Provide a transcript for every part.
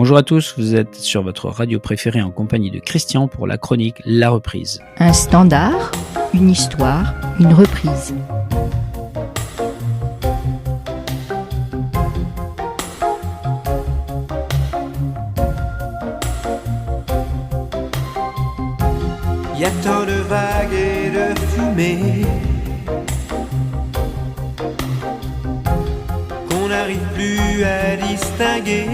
Bonjour à tous, vous êtes sur votre radio préférée en compagnie de Christian pour la chronique La Reprise. Un standard, une histoire, une reprise. Il y a tant de vagues et de fumée qu'on n'arrive plus à distinguer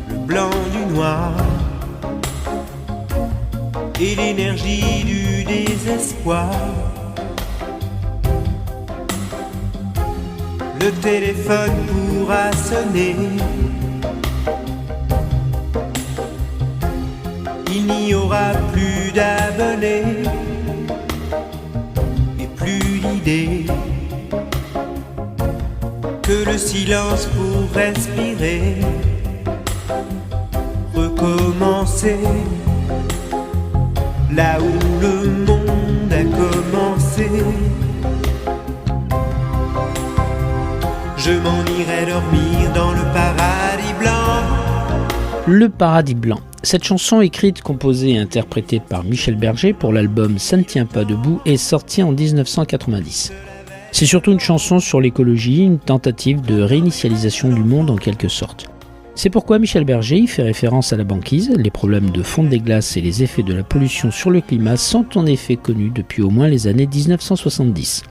le blanc du noir et l'énergie du désespoir. Le téléphone pourra sonner, il n'y aura plus d'abonnés et plus d'idées que le silence pour respirer, recommencer là où le monde a commencé. Je m'en irai dormir dans le paradis blanc. Le Paradis Blanc. Cette chanson écrite, composée et interprétée par Michel Berger pour l'album Ça ne tient pas debout est sortie en 1990. C'est surtout une chanson sur l'écologie, une tentative de réinitialisation du monde en quelque sorte. C'est pourquoi Michel Berger y fait référence à la banquise. Les problèmes de fonte des glaces et les effets de la pollution sur le climat sont en effet connus depuis au moins les années 1970.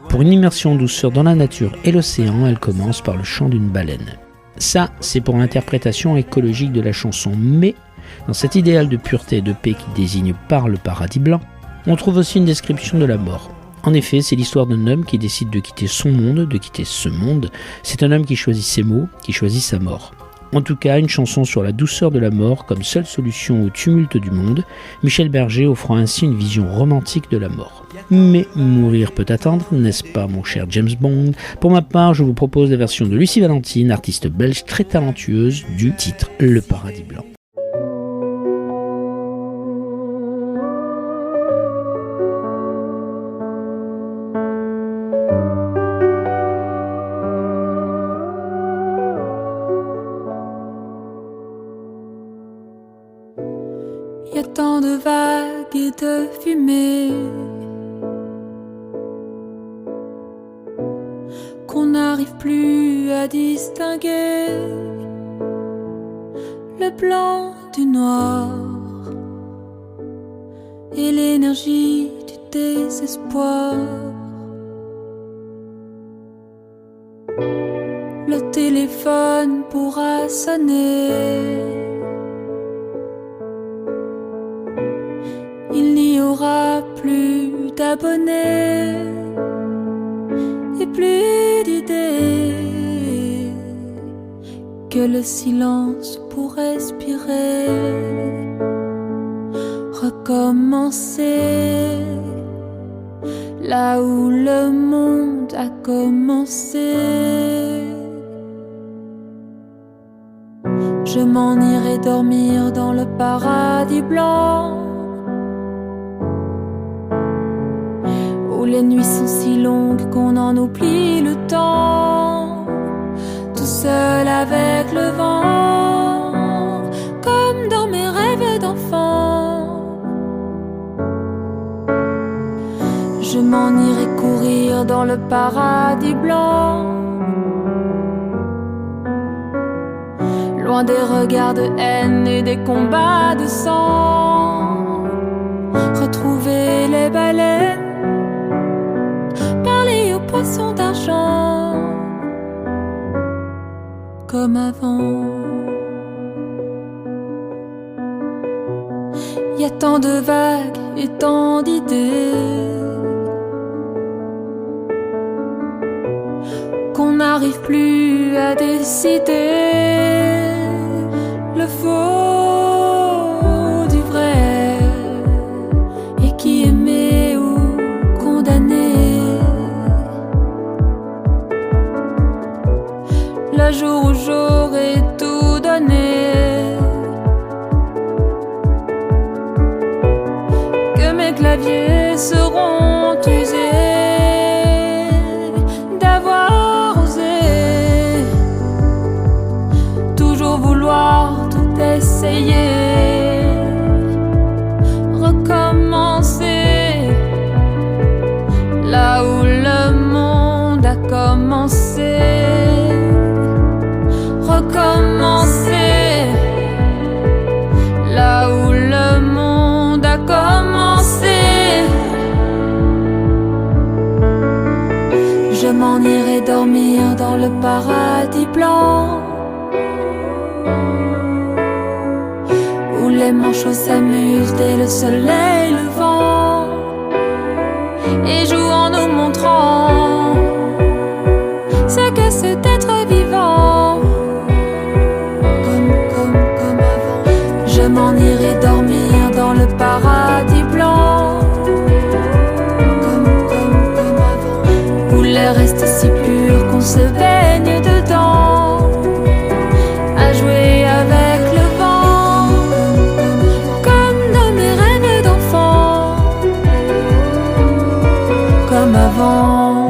Pour une immersion en douceur dans la nature et l'océan, elle commence par le chant d'une baleine. Ça, c'est pour l'interprétation écologique de la chanson, mais dans cet idéal de pureté et de paix qui désigne par le paradis blanc, on trouve aussi une description de la mort. En effet, c'est l'histoire d'un homme qui décide de quitter son monde, de quitter ce monde. C'est un homme qui choisit ses mots, qui choisit sa mort. En tout cas, une chanson sur la douceur de la mort comme seule solution au tumulte du monde, Michel Berger offrant ainsi une vision romantique de la mort. Mais mourir peut attendre, n'est-ce pas mon cher James Bond? Pour ma part, je vous propose la version de Lucie Valentine, artiste belge très talentueuse, du titre Le Paradis Blanc. Y a tant de vagues et de fumée qu'on n'arrive plus à distinguer le blanc du noir et l'énergie du désespoir. Le téléphone pourra sonner, il n'y aura plus d'abonnés et plus d'idées que le silence pour respirer, recommencer là où le monde a commencé. Je m'en irai dormir dans le paradis blanc, où les nuits sont si longues qu'on en oublie le temps, tout seul avec le vent, comme dans mes rêves d'enfant. Je m'en irai courir dans le paradis blanc, loin des regards de haine et des combats de sang, retrouver les baleines, parler aux poissons d'argent comme avant. Y a tant de vagues et tant d'idées qu'on n'arrive plus à décider le faux du vrai, et qui aimait ou condamné. Le jour où j'aurai tout donné, que mes claviers seront usés d'avoir osé tout dans le paradis blanc, où les manchots s'amusent dès le soleil levant et jouent en nous montrant ce que c'est d'être vivant. Comme avant, je m'en irai dormir dans le paradis blanc, comme avant, où l'air reste si pur qu'on se baigne dedans, à jouer avec le vent, comme dans mes rêves d'enfant, comme avant.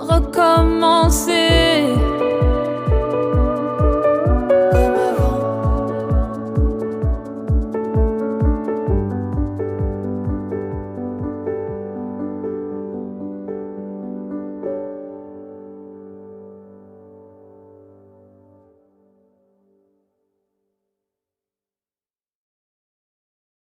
Recommence.